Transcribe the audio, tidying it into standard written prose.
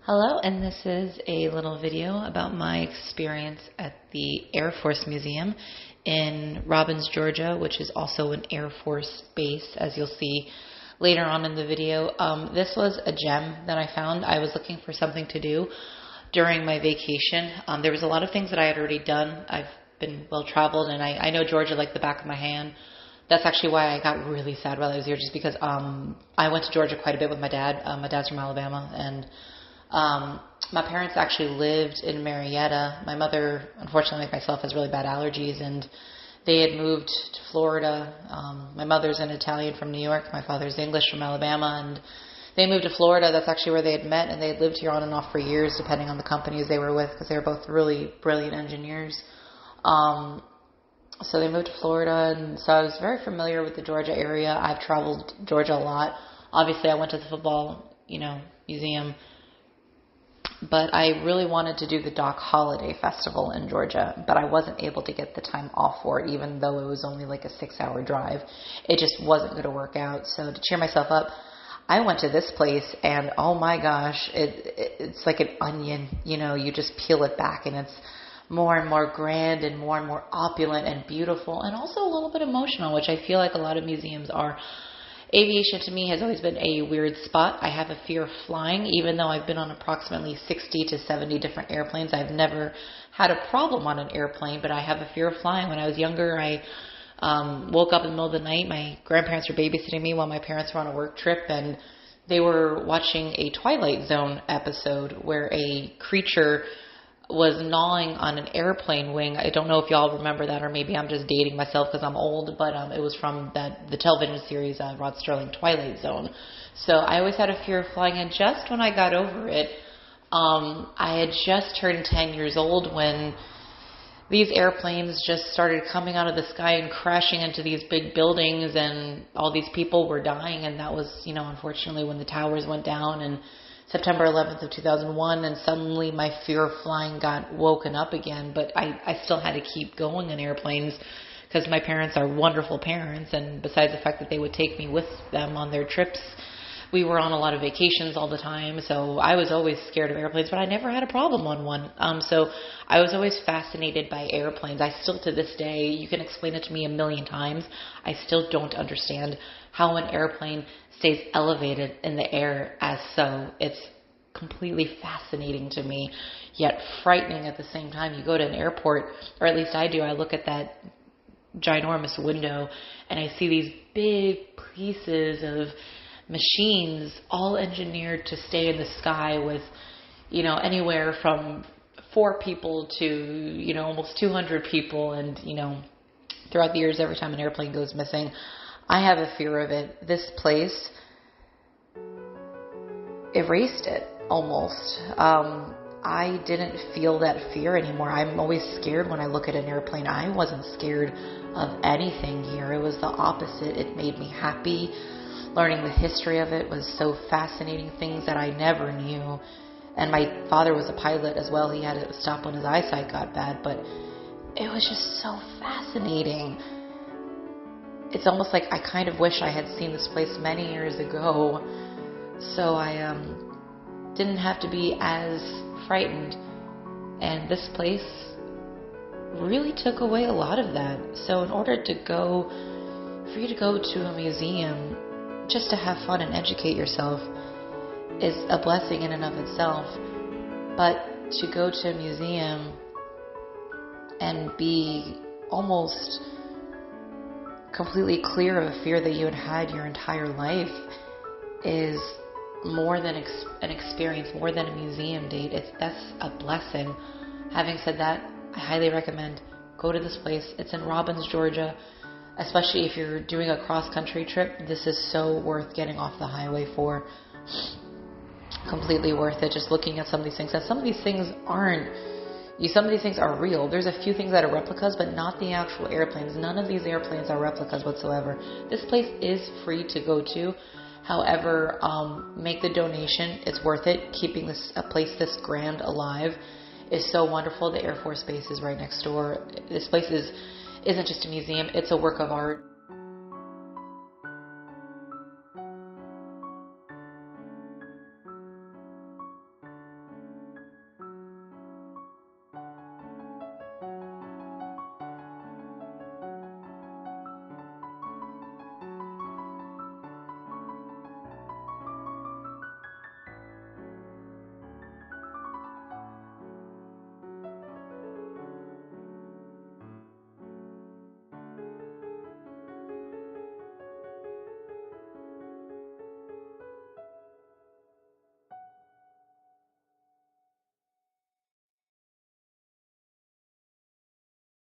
Hello, and this is a little video about my experience at the Air Force Museum in Robbins, Georgia, which is also an Air Force base, as you'll see later on in the video. This was a gem that I found. I was looking for something to do during my vacation. There was a lot of things that I had already done. I've been well-traveled, and I know Georgia like the back of my hand. That's actually why I got really sad while I was here, just because I went to Georgia quite a bit with my dad. My dad's from Alabama, and my parents actually lived in Marietta. My mother, unfortunately, like myself, has really bad allergies, and they had moved to Florida. My mother's an Italian from New York. My father's English from Alabama, and they moved to Florida. That's actually where they had met, and they had lived here on and off for years, depending on the companies they were with, because they were both really brilliant engineers. So they moved to Florida, and so I was very familiar with the Georgia area. I've traveled Georgia a lot. Obviously, I went to the football, museum. But I really wanted to do the Dock Holiday Festival in Georgia, but I wasn't able to get the time off for it, even though it was only like a 6-hour drive. It just wasn't going to work out. So to cheer myself up, I went to this place, and oh my gosh, it's like an onion. You just peel it back, and it's more and more grand and more opulent and beautiful, and also a little bit emotional, which I feel like a lot of museums are. Aviation to me has always been a weird spot. I have a fear of flying, even though I've been on approximately 60 to 70 different airplanes. I've never had a problem on an airplane, but I have a fear of flying. When I was younger, I woke up in the middle of the night. My grandparents were babysitting me while my parents were on a work trip, and they were watching a Twilight Zone episode where a creature was gnawing on an airplane wing. I don't know if y'all remember that, or maybe I'm just dating myself because I'm old, but it was from the television series Rod Sterling, Twilight Zone. So I always had a fear of flying, and just when I got over it, I had just turned 10 years old when these airplanes just started coming out of the sky and crashing into these big buildings, and all these people were dying, and that was, unfortunately, when the towers went down, and September 11th of 2001, and suddenly my fear of flying got woken up again, but I still had to keep going in airplanes because my parents are wonderful parents, and besides the fact that they would take me with them on their trips, we were on a lot of vacations all the time, so I was always scared of airplanes, but I never had a problem on one. So I was always fascinated by airplanes. I still, to this day, you can explain it to me a million times, I still don't understand how an airplane stays elevated in the air as so. It's completely fascinating to me, yet frightening at the same time. You go to an airport, or at least I do, I look at that ginormous window, and I see these big pieces of machines all engineered to stay in the sky with, anywhere from 4 people to, almost 200 people. And, throughout the years, every time an airplane goes missing, I have a fear of it. This place erased it almost. I didn't feel that fear anymore. I'm always scared when I look at an airplane. I wasn't scared of anything here. It was the opposite. It made me happy. Learning the history of it was so fascinating, things that I never knew. And my father was a pilot as well. He had to stop when his eyesight got bad, but it was just so fascinating. It's almost like I kind of wish I had seen this place many years ago, so I didn't have to be as frightened. And this place really took away a lot of that. So in order for you to go to a museum just to have fun and educate yourself is a blessing in and of itself. But to go to a museum and be almost completely clear of a fear that you had your entire life is more than an experience, more than a museum date. That's a blessing. Having said that, I highly recommend go to this place. It's in Robbins, Georgia. Especially if you're doing a cross-country trip, this is so worth getting off the highway for. Completely worth it, just looking at some of these things. And some of these things some of these things are real. There's a few things that are replicas, but not the actual airplanes. None of these airplanes are replicas whatsoever. This place is free to go to. However, make the donation. It's worth it. Keeping a place this grand alive is so wonderful. The Air Force Base is right next door. This place isn't just a museum, it's a work of art.